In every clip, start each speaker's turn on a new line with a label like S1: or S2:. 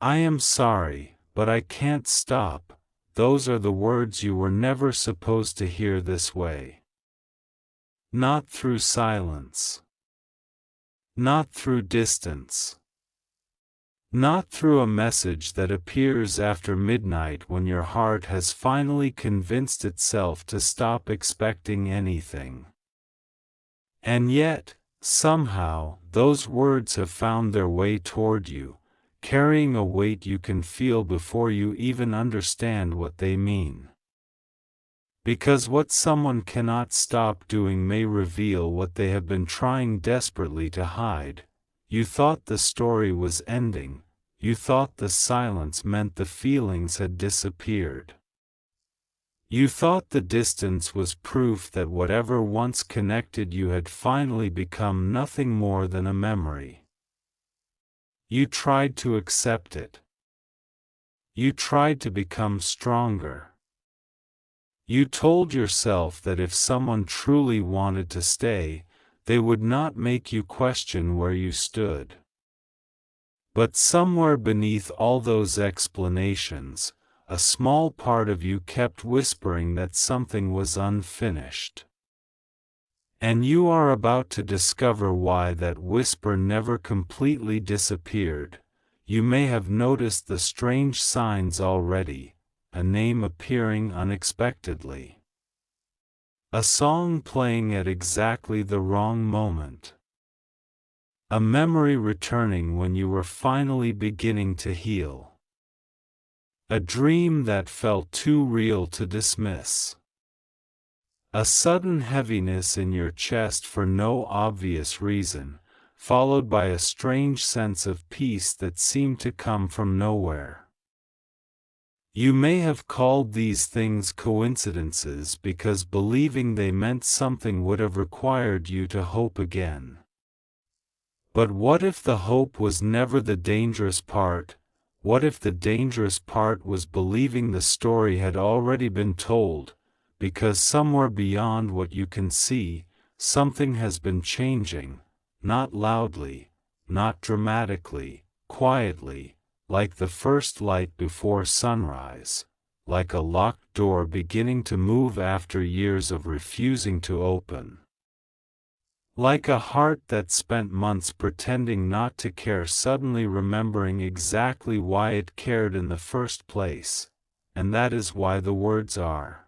S1: I am sorry, but I can't stop. Those are the words you were never supposed to hear this way. Not through silence. Not through distance. Not through a message that appears after midnight when your heart has finally convinced itself to stop expecting anything. And yet, somehow, those words have found their way toward you, carrying a weight you can feel before you even understand what they mean. Because what someone cannot stop doing may reveal what they have been trying desperately to hide. You thought the story was ending, you thought the silence meant the feelings had disappeared. You thought the distance was proof that whatever once connected you had finally become nothing more than a memory. You tried to accept it. You tried to become stronger. You told yourself that if someone truly wanted to stay, they would not make you question where you stood. But somewhere beneath all those explanations, a small part of you kept whispering that something was unfinished. And you are about to discover why that whisper never completely disappeared. You may have noticed the strange signs already, a name appearing unexpectedly. A song playing at exactly the wrong moment. A memory returning when you were finally beginning to heal. A dream that felt too real to dismiss. A sudden heaviness in your chest for no obvious reason, followed by a strange sense of peace that seemed to come from nowhere. You may have called these things coincidences because believing they meant something would have required you to hope again. But what if the hope was never the dangerous part? What if the dangerous part was believing the story had already been told, because somewhere beyond what you can see, something has been changing, not loudly, not dramatically, quietly, like the first light before sunrise, like a locked door beginning to move after years of refusing to open. Like a heart that spent months pretending not to care suddenly remembering exactly why it cared in the first place, and that is why the words are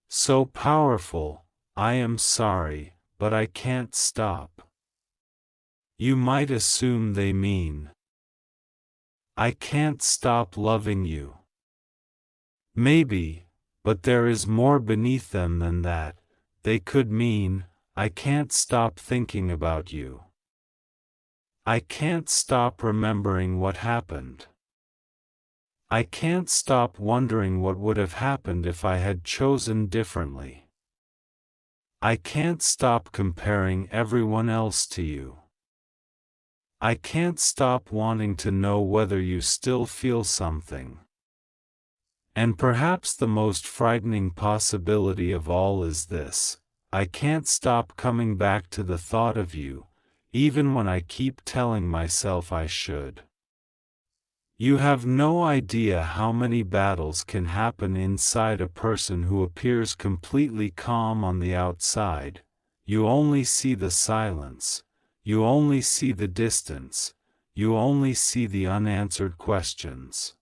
S1: so powerful. I am sorry, but I can't stop. You might assume they mean, I can't stop loving you. Maybe, but there is more beneath them than that. They could mean, I can't stop thinking about you. I can't stop remembering what happened. I can't stop wondering what would have happened if I had chosen differently. I can't stop comparing everyone else to you. I can't stop wanting to know whether you still feel something. And perhaps the most frightening possibility of all is this: I can't stop coming back to the thought of you, even when I keep telling myself I should. You have no idea how many battles can happen inside a person who appears completely calm on the outside. You only see the silence, you only see the distance, you only see the unanswered questions.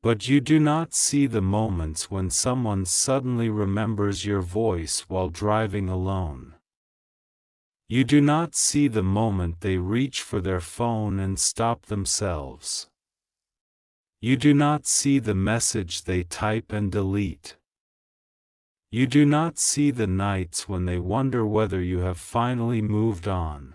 S1: But you do not see the moments when someone suddenly remembers your voice while driving alone. You do not see the moment they reach for their phone and stop themselves. You do not see the message they type and delete. You do not see the nights when they wonder whether you have finally moved on.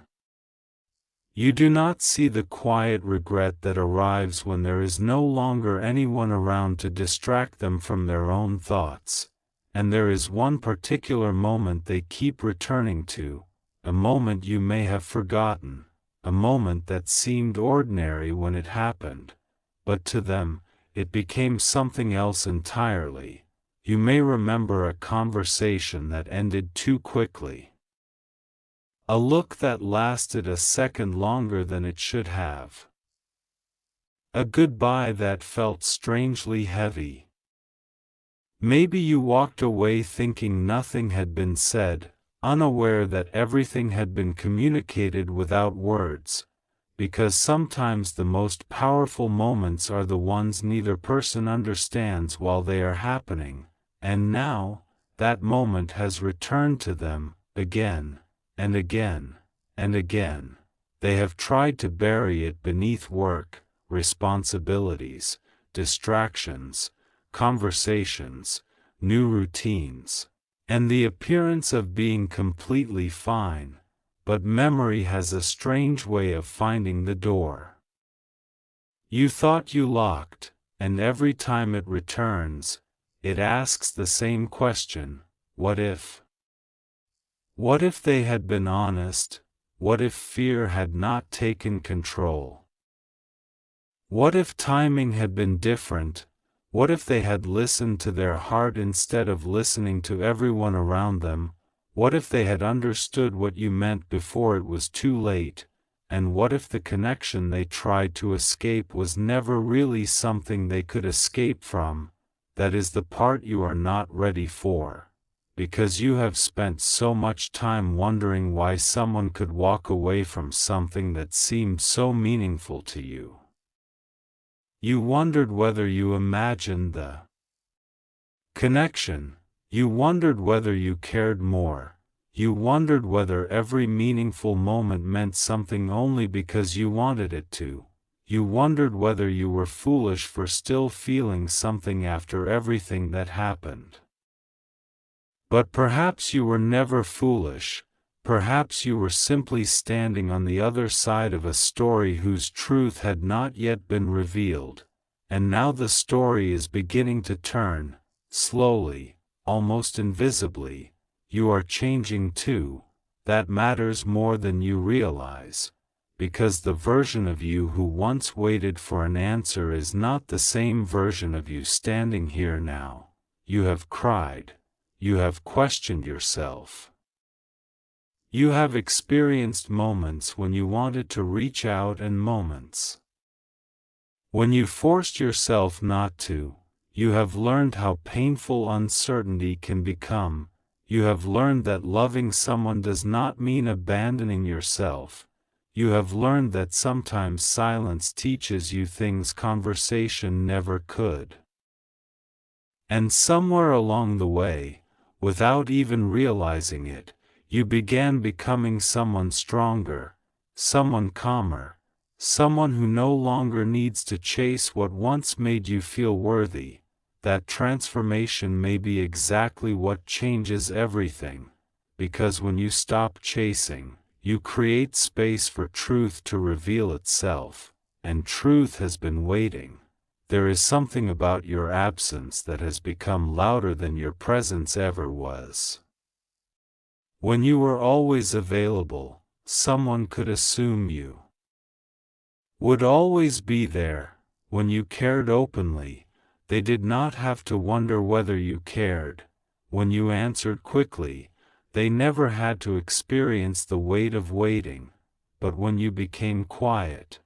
S1: You do not see the quiet regret that arrives when there is no longer anyone around to distract them from their own thoughts, and there is one particular moment they keep returning to, a moment you may have forgotten, a moment that seemed ordinary when it happened, but to them, it became something else entirely. You may remember a conversation that ended too quickly. A look that lasted a second longer than it should have. A goodbye that felt strangely heavy. Maybe you walked away thinking nothing had been said, unaware that everything had been communicated without words, because sometimes the most powerful moments are the ones neither person understands while they are happening, and now, that moment has returned to them, again, and again, and again. They have tried to bury it beneath work, responsibilities, distractions, conversations, new routines, and the appearance of being completely fine, but memory has a strange way of finding the door. You thought you locked, and every time it returns, it asks the same question: what if? What if they had been honest? What if fear had not taken control? What if timing had been different? What if they had listened to their heart instead of listening to everyone around them? What if they had understood what you meant before it was too late? And what if the connection they tried to escape was never really something they could escape from? That is the part you are not ready for, because you have spent so much time wondering why someone could walk away from something that seemed so meaningful to you. You wondered whether you imagined the connection. You wondered whether you cared more. You wondered whether every meaningful moment meant something only because you wanted it to. You wondered whether you were foolish for still feeling something after everything that happened. But perhaps you were never foolish. Perhaps you were simply standing on the other side of a story whose truth had not yet been revealed, and now the story is beginning to turn, slowly, almost invisibly. You are changing too. That matters more than you realize, because the version of you who once waited for an answer is not the same version of you standing here now. You have cried. You have questioned yourself. You have experienced moments when you wanted to reach out and moments when you forced yourself not to. You have learned how painful uncertainty can become. You have learned that loving someone does not mean abandoning yourself. You have learned that sometimes silence teaches you things conversation never could. And somewhere along the way, without even realizing it, you began becoming someone stronger, someone calmer, someone who no longer needs to chase what once made you feel worthy. That transformation may be exactly what changes everything, because when you stop chasing, you create space for truth to reveal itself, and truth has been waiting. There is something about your absence that has become louder than your presence ever was. When you were always available, someone could assume you would always be there. When you cared openly, they did not have to wonder whether you cared. When you answered quickly, they never had to experience the weight of waiting. But when you became quiet,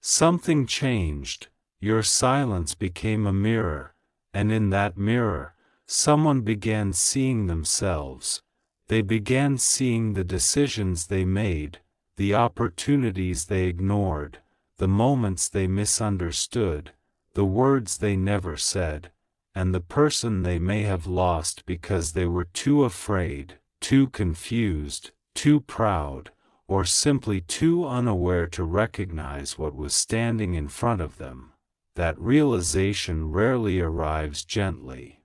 S1: something changed. Your silence became a mirror, and in that mirror, someone began seeing themselves. They began seeing the decisions they made, the opportunities they ignored, the moments they misunderstood, the words they never said, and the person they may have lost because they were too afraid, too confused, too proud, or simply too unaware to recognize what was standing in front of them. That realization rarely arrives gently.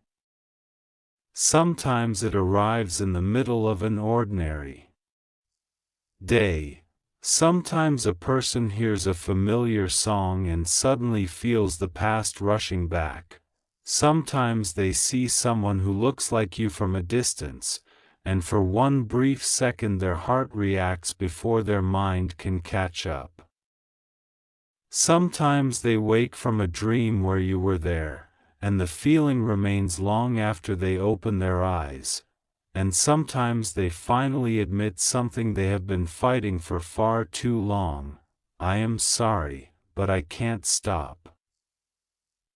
S1: Sometimes it arrives in the middle of an ordinary day. Sometimes a person hears a familiar song and suddenly feels the past rushing back. Sometimes they see someone who looks like you from a distance, and for one brief second their heart reacts before their mind can catch up. Sometimes they wake from a dream where you were there, and the feeling remains long after they open their eyes. And sometimes they finally admit something they have been fighting for far too long. I am sorry, but but I can't stop.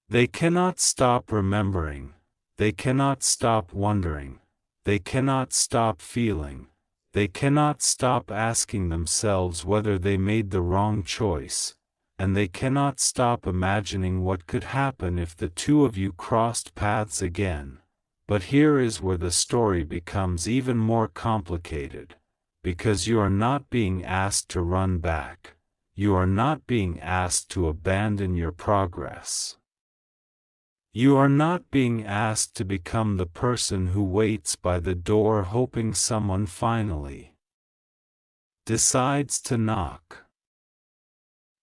S1: They cannot stop remembering, they cannot stop wondering, they cannot stop feeling, they cannot stop asking themselves whether they made the wrong choice, and they cannot stop imagining what could happen if the two of you crossed paths again. But here is where the story becomes even more complicated, because you are not being asked to run back, you are not being asked to abandon your progress. You are not being asked to become the person who waits by the door hoping someone finally decides to knock.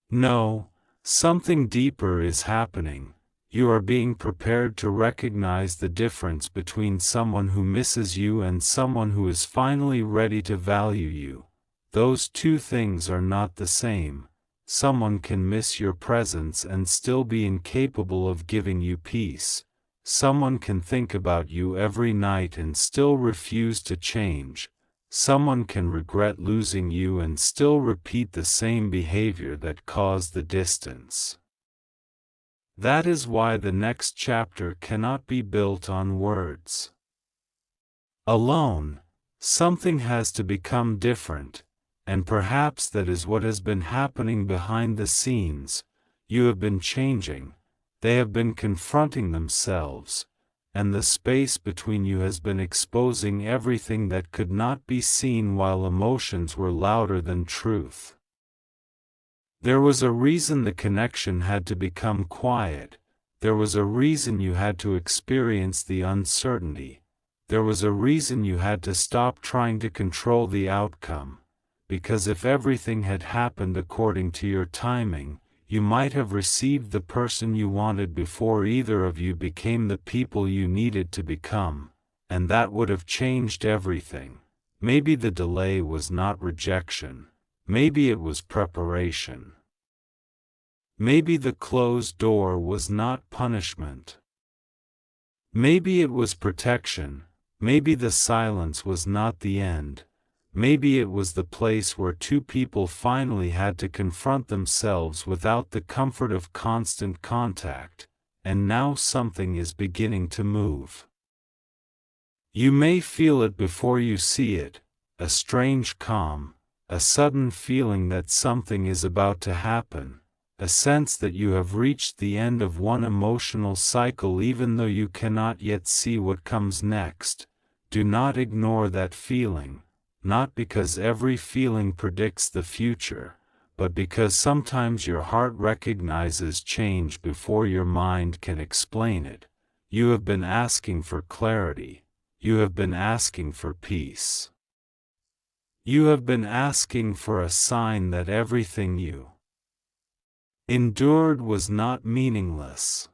S1: No, something deeper is happening. You are being prepared to recognize the difference between someone who misses you and someone who is finally ready to value you. Those two things are not the same. Someone can miss your presence and still be incapable of giving you peace. Someone can think about you every night and still refuse to change. Someone can regret losing you and still repeat the same behavior that caused the distance. That is why the next chapter cannot be built on words alone. Something has to become different. And perhaps that is what has been happening behind the scenes. You have been changing, they have been confronting themselves, and the space between you has been exposing everything that could not be seen while emotions were louder than truth. There was a reason the connection had to become quiet, there was a reason you had to experience the uncertainty, there was a reason you had to stop trying to control the outcome. Because if everything had happened according to your timing, you might have received the person you wanted before either of you became the people you needed to become, and that would have changed everything. Maybe the delay was not rejection, maybe it was preparation. Maybe the closed door was not punishment. Maybe it was protection, maybe the silence was not the end. Maybe it was the place where two people finally had to confront themselves without the comfort of constant contact, and now something is beginning to move. You may feel it before you see it, a strange calm, a sudden feeling that something is about to happen, a sense that you have reached the end of one emotional cycle even though you cannot yet see what comes next. Do not ignore that feeling. Not because every feeling predicts the future, but because sometimes your heart recognizes change before your mind can explain it. You have been asking for clarity. You have been asking for peace. You have been asking for a sign that everything you endured was not meaningless.